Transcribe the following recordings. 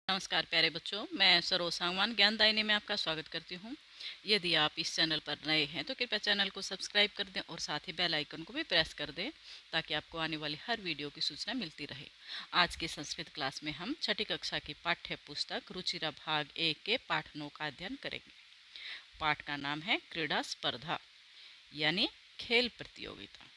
नमस्कार प्यारे बच्चों, मैं सरोज सांगवान ज्ञानदायिनी में आपका स्वागत करती हूँ। यदि आप इस चैनल पर नए हैं तो कृपया चैनल को सब्सक्राइब कर दें और साथ ही बेल आइकन को भी प्रेस कर दें ताकि आपको आने वाली हर वीडियो की सूचना मिलती रहे। आज की संस्कृत क्लास में हम छठी कक्षा की पाठ्य पुस्तक रुचिरा भाग 1 के पाठ 9 का अध्ययन करेंगे। पाठ का नाम है क्रीड़ा स्पर्धा यानी खेल प्रतियोगिता।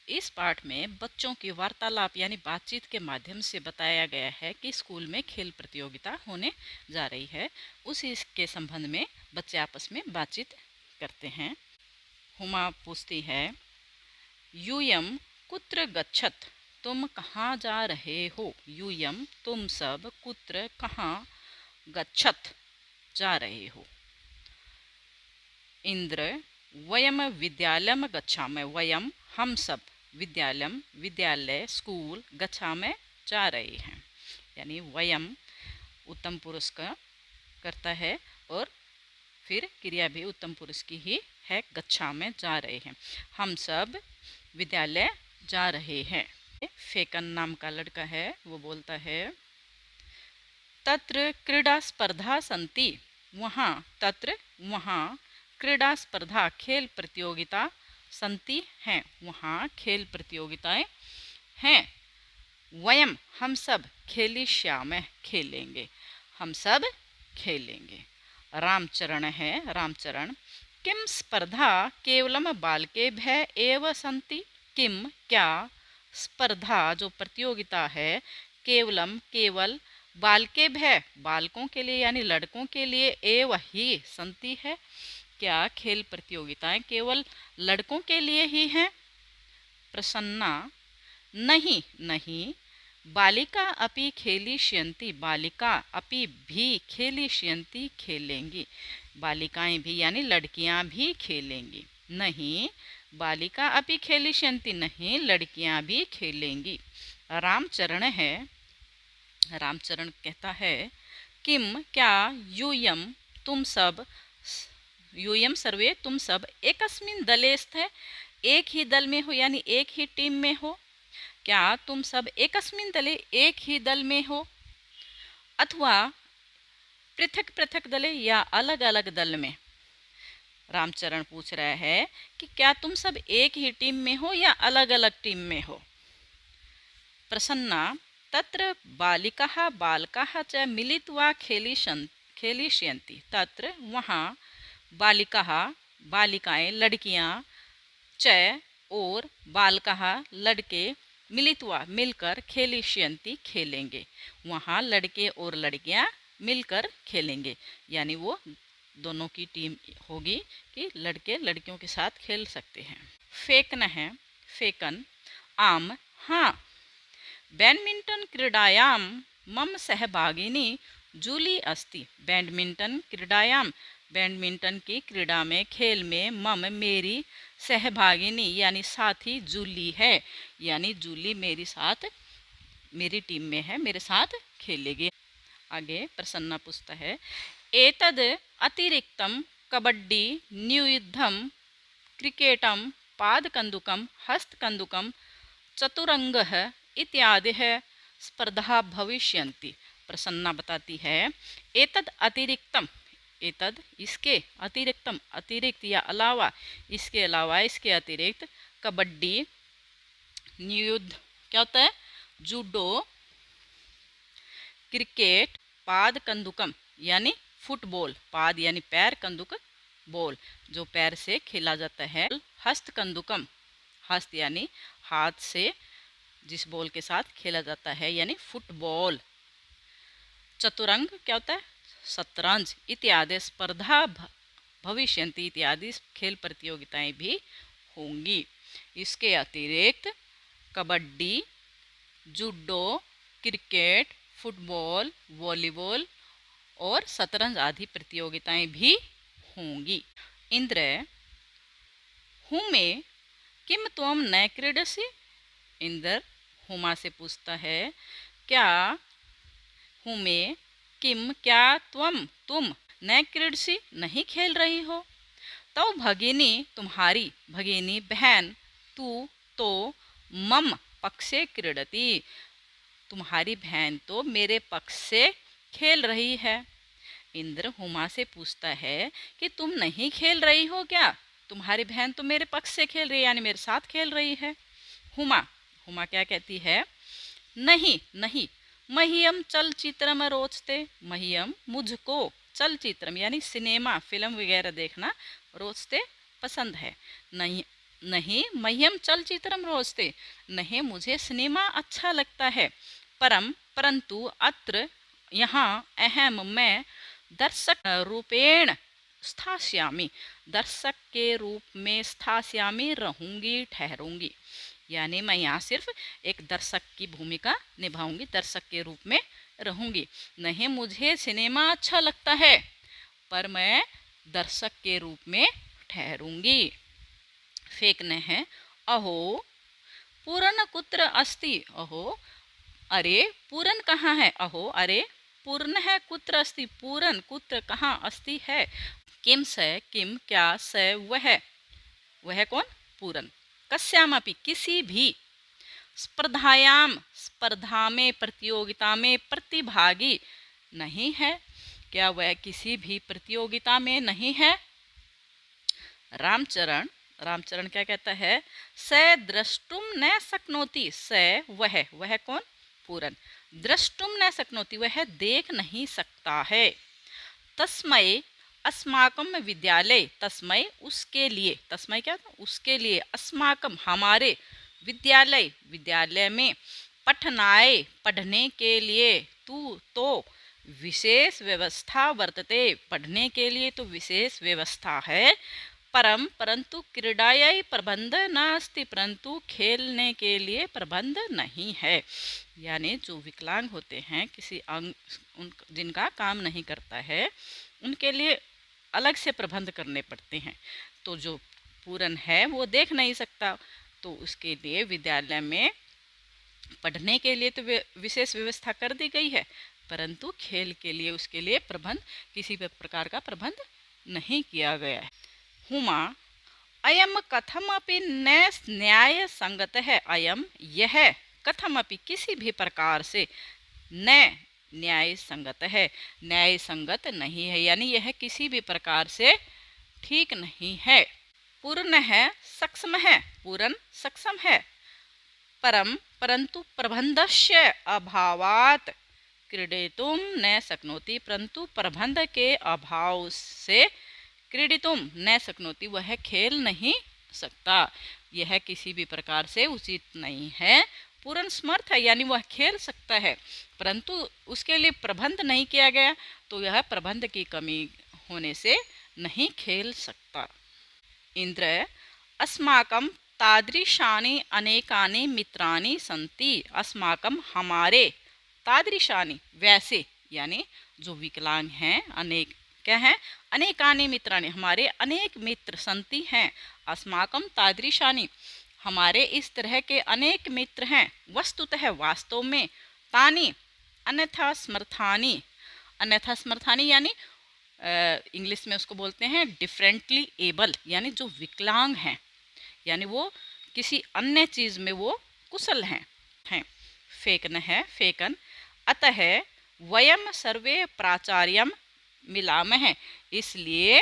इस पाठ में बच्चों की वार्तालाप यानी बातचीत के माध्यम से बताया गया है कि स्कूल में खेल प्रतियोगिता होने जा रही है। उसी के संबंध में बच्चे आपस में बातचीत करते हैं। हुमा पूछती है, यूयम कुत्र गच्छत, तुम कहाँ जा रहे हो। यूयम तुम सब, कुत्र कहाँ, गच्छत जा रहे हो। इंद्र वयम विद्यालयम गच्छामः, वयम हम सब, विद्यालयम विद्यालय, स्कूल, गच्छामः जा रहे हैं। यानी वयम उत्तम पुरुष का करता है और फिर क्रिया भी उत्तम पुरुष की ही है, गच्छामः जा रहे हैं। हम सब विद्यालय जा रहे हैं। फेकन नाम का लड़का है, वो बोलता है, तत्र क्रीड़ा स्पर्धा सन्ति, वहाँ, तत्र वहाँ, क्रीड़ा स्पर्धा खेल प्रतियोगिता, सन्ति हैं, वहाँ खेल प्रतियोगिताएं हैं। वयम हम सब, खेलिष्यामः खेलेंगे, हम सब खेलेंगे। रामचरण है, रामचरण, किम स्पर्धा केवलम बालकेभ्यः एव सन्ति, किम क्या, स्पर्धा जो प्रतियोगिता है, केवलम केवल, बालकेभ्यः बालकों के लिए यानी लड़कों के लिए, एव ही सन्ति है, क्या खेल प्रतियोगिताएं केवल लड़कों के लिए ही हैं। प्रसन्ना, नहीं नहीं, बालिका अपि खेलिष्यन्ति, बालिका अपि भी खेलिष्यन्ति खेलेंगी, बालिकाएं भी यानी लड़कियां भी खेलेंगी। नहीं, बालिका अपि खेलिष्यन्ति, नहीं लड़कियां भी खेलेंगी। रामचरण है, रामचरण कहता है, किम क्या, यूयम तुम सब, यूयम सर्वे तुम सब, एकस्मिन् दले स्थे, एक ही दल में हो यानी एक ही टीम में हो। क्या तुम सब एकस्मिन् दले एक ही दल में हो, अथवा पृथक पृथक दले या अलग अलग दल में। रामचरण पूछ रहा है कि क्या तुम सब एक ही टीम में हो या अलग अलग टीम में हो। प्रसन्ना, तत्र बालिकाः बालकाः च मिलित्वा खेलिष्यन्ति, तत्र वहाँ, बालिकाः बालिकाएं लड़कियां, च और बालकाः लड़के, मिलित्वा मिलकर, खेलिष्यन्ति खेलेंगे, वहाँ लड़के और लड़कियां मिलकर खेलेंगे। यानी वो दोनों की टीम होगी कि लड़के लड़कियों के साथ खेल सकते हैं। फेकन है, फेकन, आम हाँ, बैडमिंटन क्रीडायां मम सहभागिनी जूली अस्ति, बैडमिंटन क्रीडायां, बैडमिंटन की क्रीड़ा में खेल में, मम मेरी, सहभागिनी यानी साथी, जूली है, यानी जूली मेरी साथ, मेरी टीम में है, मेरे साथ खेलेगी। आगे प्रसन्ना पूछता है, एतद अतिरिक्तम कबड्डी, न्यूयुद्धम, क्रिकेटम, पादकंदुकम, हस्तकंदुकम, चतुरंगः इत्यादि स्पर्धा भविष्यन्ति। प्रसन्ना बताती है, एतद अतिरिक्तम, एतद इसके, अतिरिक्तम अतिरिक्त या अलावा, इसके अलावा इसके अतिरिक्त, कबड्डी, न्यूयुद्ध क्या होता है, जूडो, क्रिकेट, पाद कंदुकम यानी फुटबॉल, पाद यानी पैर, कंदुक बॉल जो पैर से खेला जाता है, हस्त कंदुकम, हस्त यानी हाथ से जिस बॉल के साथ खेला जाता है यानी फुटबॉल, चतुरंग क्या होता है, शतरंज, इत्यादि स्पर्धा भविष्यन्ति, इत्यादि खेल प्रतियोगिताएं भी होंगी। इसके अतिरिक्त kabaddi, judo, cricket, football, volleyball और शतरंज आदि प्रतियोगिताएं भी होंगी। इंद्र, हुमे किम त्वम न क्रीडसि, इंद्र हुमा से पूछता है, क्या, हुमे किम क्या, तुम न क्रीडसि नहीं खेल रही हो। तो भगिनी तुम्हारी, भगिनी बहन, तू तो, मम पक्षे क्रीडति तुम्हारी बहन तो मेरे पक्ष से खेल रही है। इंद्र हुमा से पूछता है कि तुम नहीं खेल रही हो क्या? तुम्हारी बहन तो मेरे पक्ष से खेल रही है, यानी मेरे साथ खेल रही है। हुमा हुमा क्या कहती है? नहीं नहीं, मह्यम चलचित्रम रोचते। मह्यम मुझको, चलचित्रम यानी सिनेमा फिल्म वगैरह देखना, रोचते पसंद है। नहीं नहीं, मह्यम चलचित्रम रोचते, नहीं मुझे सिनेमा अच्छा लगता है। परंतु अत्र यहाँ अहम मैं दर्शक रूपेण स्थास्यामि, दर्शक के रूप में स्थास्यामि रहूंगी, ठहरूंगी। यानी मैं यहाँ सिर्फ एक दर्शक की भूमिका निभाऊंगी, दर्शक के रूप में रहूंगी। नहीं मुझे सिनेमा अच्छा लगता है, पर मैं दर्शक के रूप में ठहरूंगी। फेंकने हैं, अहो पूरन कुत्र अस्ति। अहो अरे पूरन कहाँ है? अहो अरे पूर्ण है, कुत्र अस्ति पूरन, कुत्र कहाँ, अस्ति है। किम से, किम क्या, से वह कौन? पूरन। कस्यामपि किसी भी, स्पर्धायाम स्पर्धा में, प्रतियोगिता में, प्रतिभागी नहीं है। क्या वह किसी भी प्रतियोगिता में नहीं है? रामचरण रामचरण क्या कहता है? स द्रष्टुम न शक्नोति। स वह कौन? पूरन। द्रष्टुम न शक्नोति वह देख नहीं सकता है। तस्मय अस्माकम विद्यालय, तस्मय उसके लिए, तस्मय क्या था? उसके लिए, अस्माकम हमारे, विद्यालय विद्यालय में, पठनाय पढ़ने के लिए, तू तो विशेष व्यवस्था वर्तते पढ़ने के लिए तो विशेष व्यवस्था है। परंतु क्रीडायै प्रबंध नास्ति, परंतु खेलने के लिए प्रबंध नहीं है। यानी जो विकलांग होते हैं, किसी अंग जिनका काम नहीं करता है, उनके लिए अलग से प्रबंध करने पड़ते हैं। तो जो पूरन है वो देख नहीं सकता, तो उसके लिए विद्यालय में पढ़ने के लिए तो विशेष व्यवस्था कर दी गई है, परंतु खेल के लिए उसके लिए प्रबंध, किसी भी प्रकार का प्रबंध नहीं किया गया है। हुमा अयम कथमपि न न्याय संगत है। अयम यह, कथमपि किसी भी प्रकार से, न न्याय संगत है, न्याय संगत नहीं है, यानी यह किसी भी प्रकार से ठीक नहीं है। पूर्ण है, सक्षम है, पूर्ण सक्षम है। परंतु प्रबंधस्य अभावात क्रीडितुम न शक्नोति, परंतु प्रबंध के अभाव से क्रीडितुम न शक्नोति वह खेल नहीं सकता। यह किसी भी प्रकार से उचित नहीं है। पूर्ण समर्थ है, यानी वह खेल सकता है, परंतु उसके लिए प्रबंध नहीं किया गया, तो यह प्रबंध की कमी होने से नहीं खेल सकता। इंद्र अस्माकं तादृशानि अनेकानि मित्राणि सन्ति। अस्माकं हमारे, तादृशानि वैसे, यानी जो विकलांग हैं, अनेक क्या हैं? अनेकानि मित्राणि हमारे अनेक मित्र, संति हैं। अस्माकं तादृशानि हमारे इस तरह के अनेक मित्र हैं। वस्तुतः वास्तव में, तानि अन्यथा समर्थानि, अन्यथा समर्थानि यानी इंग्लिश में उसको बोलते हैं डिफरेंटली एबल, यानी जो विकलांग हैं, यानी वो किसी अन्य चीज़ में वो कुशल हैं। फेकन है, फेकन। अतः वयम सर्वे प्राचार्यम मिलामः, इसलिए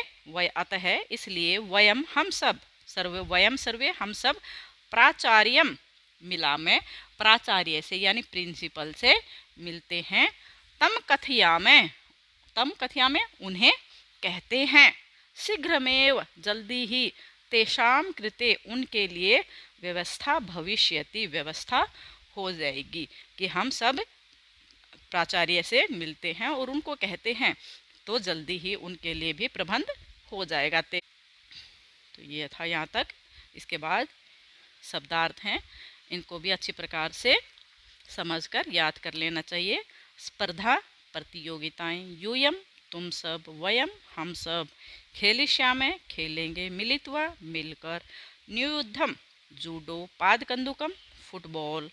अतः इसलिए वयम हम सब, सर्वे वयम सर्वे हम सब, प्राचार्यम मिलामः प्राचार्य से यानी प्रिंसिपल से मिलते हैं। तम कथयामः, तम कथयामः उन्हें कहते हैं। शीघ्रमेव जल्दी ही, तेषाम कृते उनके लिए, व्यवस्था भविष्यति व्यवस्था हो जाएगी, कि हम सब प्राचार्य से मिलते हैं और उनको कहते हैं, तो जल्दी ही उनके लिए भी प्रबंध हो जाएगा। तो ये था यहाँ तक। इसके बाद शब्दार्थ हैं, इनको भी अच्छी प्रकार से समझकर याद कर लेना चाहिए। स्पर्धा, प्रतियोगिताएं, यूयम तुम सब, वयम हम सब, खेलिष्यामः खेलेंगे, मिलित्वा मिलकर, नियुद्धम जूडो, पादकंदुकम फुटबॉल,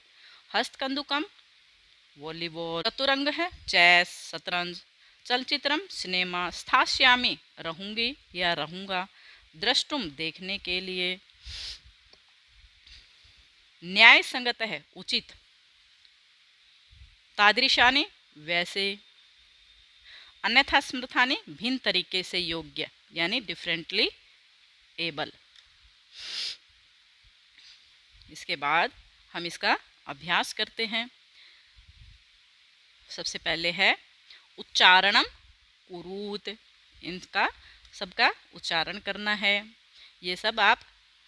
हस्तकंदुकम वॉलीबॉल, चतुरंग है चेस शतरंज, चलचित्रम सिनेमा, स्थास्यामि रहूंगी या रहूंगा, द्रष्टुम देखने के लिए, न्याय संगत है उचित, तादृशानि वैसे, अन्यथा स्मृतानि भिन्न तरीके से योग्य यानी डिफरेंटली एबल। इसके बाद हम इसका अभ्यास करते हैं। सबसे पहले है उच्चारणम कुरूत, इनका सबका उच्चारण करना है। ये सब आप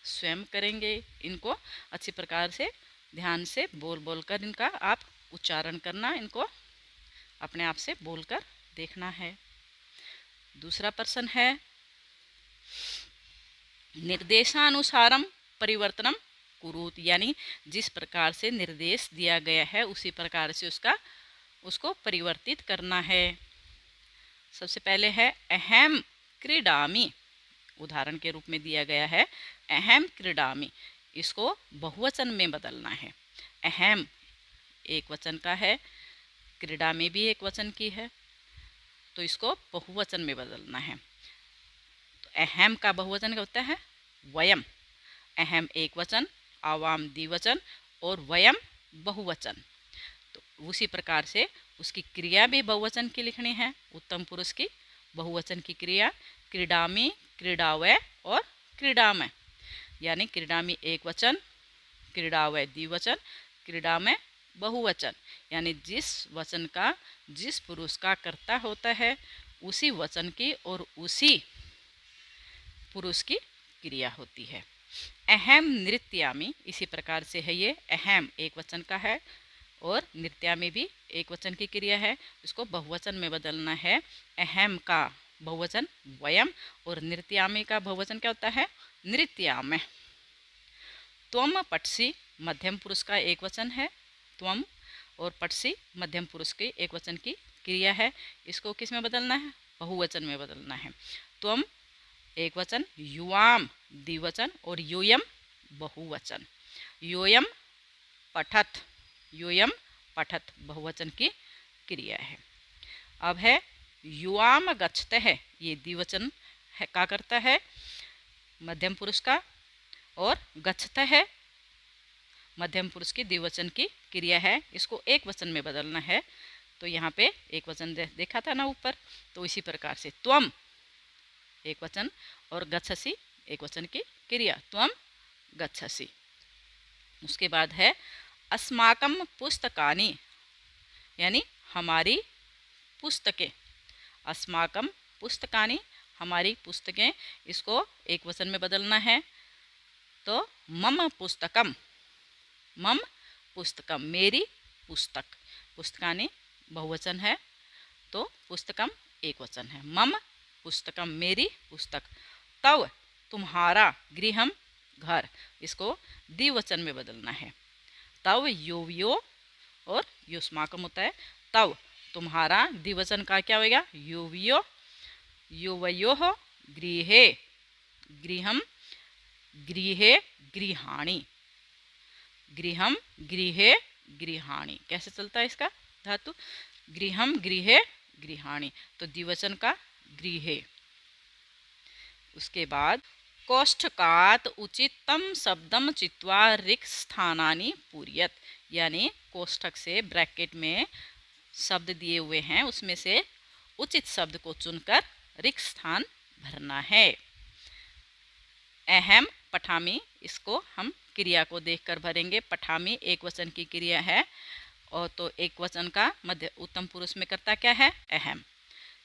स्वयं करेंगे। इनको अच्छी प्रकार से ध्यान से बोल बोल कर इनका आप उच्चारण करना, इनको अपने आप से बोलकर देखना है। दूसरा प्रश्न है निर्देशानुसारम परिवर्तनम कुरूत, यानी जिस प्रकार से निर्देश दिया गया है उसी प्रकार से उसको परिवर्तित करना है। सबसे पहले है अहम क्रीडामि, उदाहरण के रूप में दिया गया है अहम क्रीडामि, इसको बहुवचन में बदलना है। अहम एक वचन का है, क्रीडा में भी एक वचन की है, तो इसको बहुवचन में बदलना है। तो अहम का बहुवचन क्या होता है? वयम। अहम एक वचन, आवाम द्विवचन और वयम बहुवचन। तो उसी प्रकार से उसकी क्रिया भी बहुवचन की लिखनी है। उत्तम पुरुष की बहुवचन की क्रिया क्रीडामि, क्रीडावय और क्रीडामय, यानी क्रीडामि एक वचन, क्रीडावय द्विवचन, क्रीडामय बहुवचन, यानी जिस वचन का जिस पुरुष का कर्ता होता है उसी वचन की और उसी पुरुष की क्रिया होती है। अहम नृत्यामि, इसी प्रकार से है ये। अहम एक वचन का है और नृत्यामि भी एक वचन की क्रिया है, इसको बहुवचन में बदलना है। अहम का बहुवचन वयम और नृत्यामि का बहुवचन क्या होता है? नृत्यामः। त्वम पठसि मध्यम पुरुष का एक वचन है, त्वम, और पठसि मध्यम पुरुष की एक वचन की क्रिया है, इसको किस में बदलना है? बहुवचन में बदलना है। त्वम एक वचन, युवाम द्विवचन और यूयम बहुवचन। यूयम पठत, यूयम पठत बहुवचन की क्रिया है। अब है युवाम गच्छतः, ये द्विवचन है का करता है मध्यम पुरुष का, और गच्छतः है मध्यम पुरुष की द्विवचन की क्रिया है, इसको एक वचन में बदलना है। तो यहाँ पे एक वचन देखा था ना ऊपर, तो इसी प्रकार से त्वम एक वचन और गच्छसि एक वचन की क्रिया, त्वम गच्छसि। उसके बाद है अस्माकं पुस्तकानि, यानी हमारी पुस्तकें। अस्माकं पुस्तकानि हमारी पुस्तकें, इसको एक वचन में बदलना है। तो मम पुस्तकम, मम पुस्तकम मेरी पुस्तक, पुस्तकानि बहुवचन है तो पुस्तकम एक वचन है। मम पुस्तकम मेरी पुस्तक। तव तुम्हारा, गृहम घर, इसको द्विवचन में बदलना है। तव युवयो और युष्माकम होता है। तव तुम्हारा द्विवचन का क्या होगा? युवयो, युवयोः गृहे, गृहम गृहे गृहाणि, गृहम गृहे गृहाणि। कैसे चलता है इसका धातु? गृहम गृहे गृहाणि, तो द्विवचन का गृहे। उसके बाद कोष्ठकात उचितम शब्दम चित्वा रिक्त स्थानानि पूर्यत, यानी कोष्ठक से ब्रैकेट में शब्द दिए हुए हैं उसमें से उचित शब्द को चुनकर रिक्त स्थान भरना है। अहम पठामी, इसको हम क्रिया को देखकर भरेंगे। पठामी एक वचन की क्रिया है और तो एक वचन का मध्य उत्तम पुरुष में करता क्या है? अहम।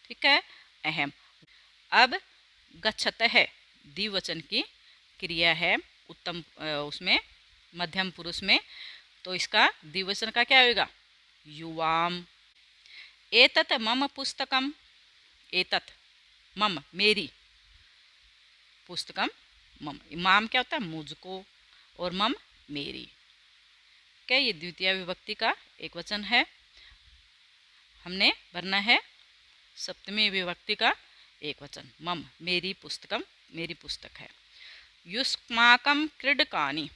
ठीक है, अहम। अब गच्छतः द्विवचन की क्रिया है उत्तम उसमें मध्यम पुरुष में, तो इसका द्विवचन का क्या होगा? युवाम। एतत् मम पुस्तकम, एतत् मम मेरी, पुस्तकम मम, माम क्या होता है? मुझको, और मम मेरी। क्या ये द्वितीय विभक्ति का एक वचन है। हमने भरना है सप्तमी विभक्ति का एक वचन, मम मेरी पुस्तकम, मेरी पुस्तक है। युष्माकम क्रीडकानि,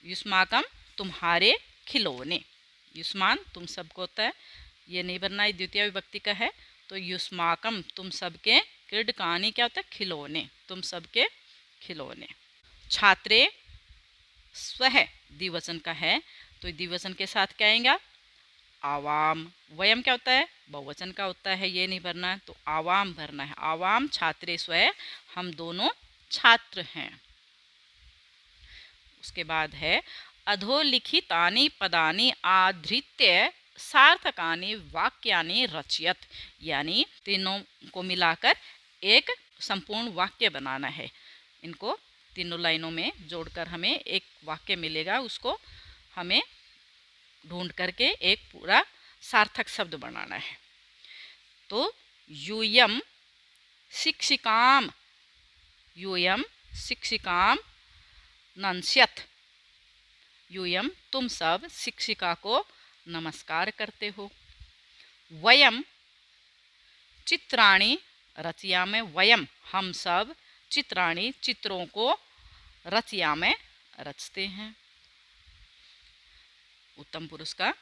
युष्माकम तुम्हारे खिलौने, युष्मान तुम सबको होता है, ये नहीं भरना है, द्वितीय विभक्ति का है। तो युष्माकम तुम सबके, क्रीडकानि क्या होता है? खिलौने, तुम सबके खिलौने। छात्रे स्वह द्विवचन का है, तो द्विवचन के साथ क्या आएगा? आवाम। वयम क्या होता है? बहुवचन का होता है, ये नहीं भरना है, तो आवाम भरना है। आवाम छात्रे स्वयं, हम दोनों छात्र हैं। उसके बाद है अधोलिखितानि पदानि आधृत्य सार्थकानि वाक्यानि रचयत, यानी तीनों को मिलाकर एक संपूर्ण वाक्य बनाना है। इनको तीनों लाइनों में जोड़कर हमें एक वाक्य मिलेगा, उसको हमें ढूंढ करके एक पूरा सार्थक शब्द बनाना है। तो यूयम शिक्षिकाम, यूयम शिक्षिकाम नंस्यत, यूयम तुम सब शिक्षिका को नमस्कार करते हो। वयम चित्राणि रचयामि, वयम हम सब चित्राणि चित्रों को रचयामि रचते हैं। उत्तम पुरुष का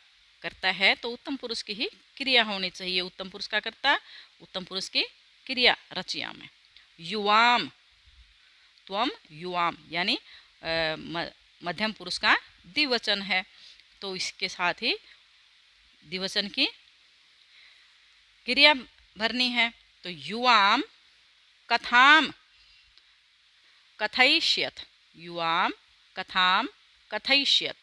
करता है तो उत्तम पुरुष की ही क्रिया होनी चाहिए। उत्तम पुरुष का करता, उत्तम पुरुष की क्रिया रचयामि। युवाम, त्वम युवाम, यानी मध्यम पुरुष का द्विवचन है, तो इसके साथ ही द्विवचन की क्रिया भरनी है। तो युवाम कथाम कथयिष्यत, युवाम कथाम कथयिष्यत।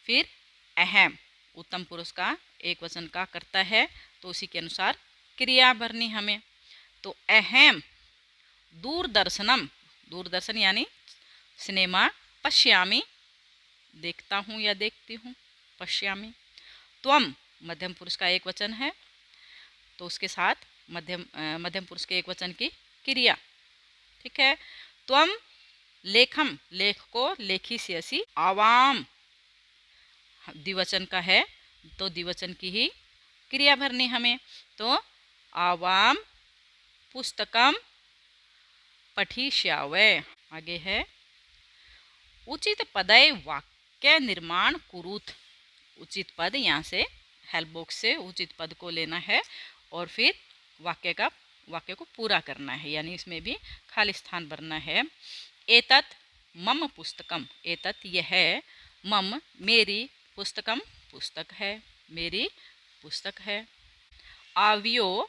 फिर अहम, उत्तम पुरुष का एक वचन का करता है, तो उसी के अनुसार क्रिया भरनी हमें। तो अहम दूरदर्शनम, दूरदर्शन यानी सिनेमा, पश्यामी देखता हूँ या देखती हूँ, पश्यामी। त्वम मध्यम पुरुष का एक वचन है, तो उसके साथ मध्यम पुरुष के एक वचन की क्रिया, ठीक है। त्वम लेखम, लेख को लेखी से आवाम द्विवचन का है, तो द्विवचन की ही क्रिया भरनी हमें। तो आवाम पुस्तकम पठिष्यावे। आगे है उचित पदय वाक्य निर्माण कुरुत, उचित पद, यहाँ से हेल्प बॉक्स से उचित पद को लेना है और फिर वाक्य को पूरा करना है, यानी इसमें भी खाली स्थान भरना है। एतत् मम पुस्तकम, एतत् यह है, मम मेरी, पुस्तकम पुस्तक है, मेरी पुस्तक है। आव्यो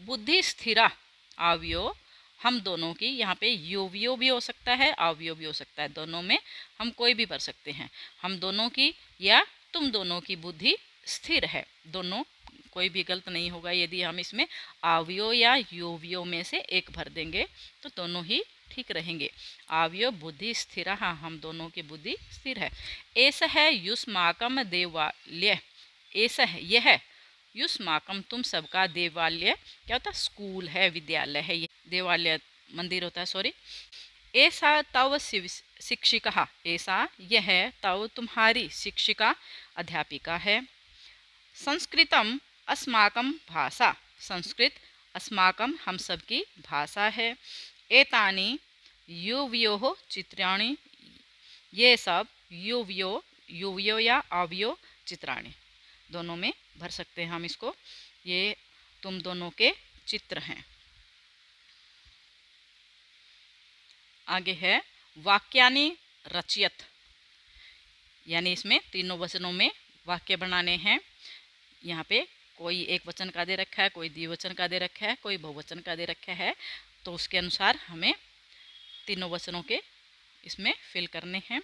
बुद्धि स्थिरा, आव्यो हम दोनों की, यहाँ पे योवियो भी हो सकता है, आव्यो भी हो सकता है, दोनों में हम कोई भी भर सकते हैं। हम दोनों की या तुम दोनों की बुद्धि स्थिर है, दोनों कोई भी गलत नहीं होगा। यदि हम इसमें आव्यो या योवियो में से एक भर देंगे तो दोनों ही ठीक रहेंगे। आव्यो बुद्धि स्थिर, हाँ हम दोनों की बुद्धि स्थिर है। ऐसा है युष्माकम देवालय, ऐसा है यह युष्माकम तुम सबका देवालय, क्या होता है? स्कूल है, विद्यालय है, ये देवालय मंदिर होता है, सॉरी। ऐसा तव शिक्षिका, ऐसा यह तव तुम्हारी शिक्षिका, अध्यापिका है। संस्कृतम अस्माकं भाषा, संस्कृत अस्माकं हम सब की भाषा है। एतानि युवयोः चित्राणि, ये सब युवयो या आव्यो चित्राणि, दोनों में भर सकते हैं हम इसको, ये तुम दोनों के चित्र हैं। आगे है वाक्यानि रचयत, यानी इसमें तीनों वचनों में वाक्य बनाने हैं। यहाँ पे कोई एक वचन का दे रखा है, कोई द्विवचन का दे रखा है, कोई बहुवचन का दे रखा है, तो उसके अनुसार हमें तीनों वचनों के इसमें फिल करने हैं।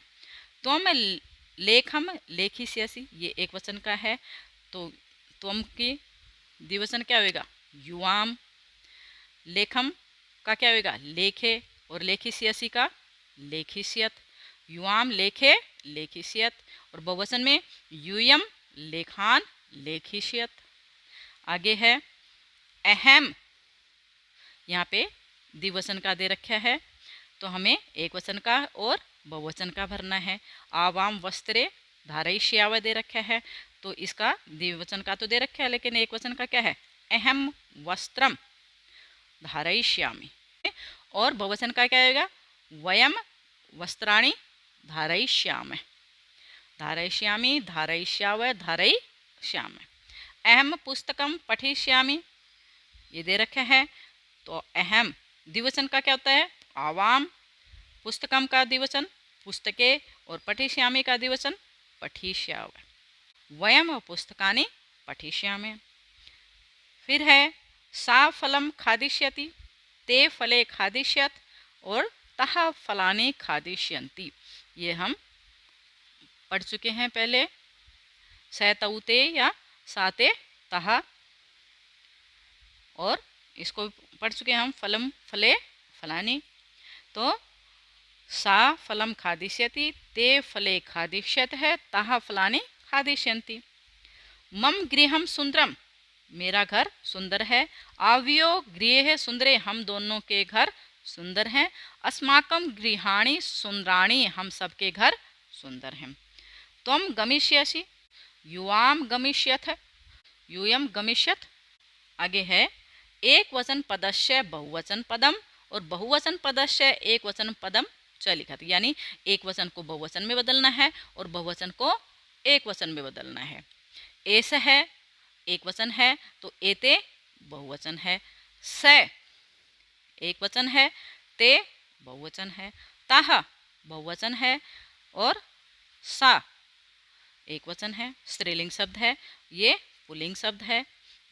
त्वम लेखम लेखिष्यसि, ये एक वचन का है, तो त्वम की द्विवचन क्या होगा? युवाम। लेखम का क्या होगा? लेखे, और लेखिष्यसि का लेखिष्यत। युवाम लेखे लेखिष्यत, और बहुवचन में यूयम लेखान लेखिष्यत। आगे है अहम, यहाँ पे द्विवचन का दे रखा है, तो हमें एक वचन का और बहुवचन का भरना है। आवाम वस्त्रे धारयिष्याव दे रखा है, तो इसका द्विवचन का तो दे रखा है, लेकिन एक वचन का क्या है? अहम वस्त्रम धारयिष्यामि। और बहुवचन का क्या आएगा? वयम वस्त्राणि धारयिष्यामि, धारयिष्यामि, धारयिष्याव, धारयिष्यामि। अहम पुस्तकम पठिष्यामि, ये दे रखा है, तो अहम द्विवचन का क्या होता है? आवाम। पुस्तकम का द्विवचन पुस्तके, और पठिष्यामि का द्विवचन पठिष्यामः, वयम पुस्तकानि पठिष्यामः। फिर है सा फलम खादिष्यति, ते फले खादिष्यत और तह फलानि खादिष्यन्ति। ये हम पढ़ चुके हैं पहले, सैतौते या साते तह, और इसको पढ़ चुके हैं हम फलम फले फलानि। तो सा फलम खादिष्यति, ते फले खादिष्यत है, तह फलानि खादिष्यन्ति। मम गृहम सुंदरम, मेरा घर सुंदर है। आव्यो गृहे सुंदरे, हम दोनों के घर सुंदर हैं। अस्माकम गृहाणि सुंदराणि, हम सबके घर सुंदर हैं। त्वम गमिष्यसि, युवाम गमिष्यथ, यूयम गमिष्यथ। आगे है एक वचन पदस्य बहुवचन पदम और बहुवचन पदस्य एक वचन पदम च लिखा था, यानी एक वचन को बहुवचन में बदलना है और बहुवचन को एक वचन में बदलना है। एस है एक वचन है तो एते बहुवचन है, स एक वचन है, ते बहुवचन है, ताह बहुवचन है और सा एक वचन है, स्त्रीलिंग शब्द है। ये पुल्लिंग शब्द है,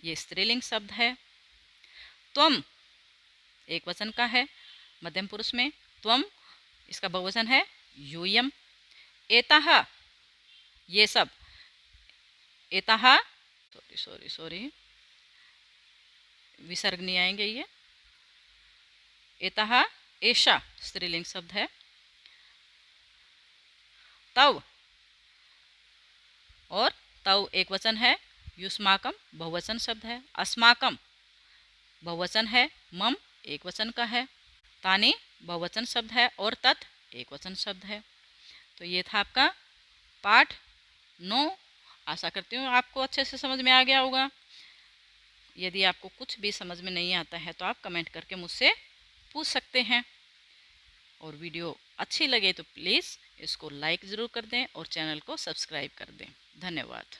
ये स्त्रीलिंग शब्द है। त्वम एक वचन का है मध्यम पुरुष में, त्वम इसका बहुवचन है यूयम। एताह ये सब, एताह सॉरी विसर्ग नहीं आएंगे ये। एताह एषा स्त्रीलिंग शब्द है। तव और तव एक वचन है, युष्माकम बहुवचन शब्द है। अस्माकम बहुवचन है, मम एक वचन का है, तानी बहुवचन शब्द है और तत् एक वचन शब्द है। तो ये था आपका पाठ 9। आशा करती हूँ आपको अच्छे से समझ में आ गया होगा। यदि आपको कुछ भी समझ में नहीं आता है तो आप कमेंट करके मुझसे पूछ सकते हैं। और वीडियो अच्छी लगे तो प्लीज़ इसको लाइक ज़रूर कर दें और चैनल को सब्सक्राइब कर दें। धन्यवाद।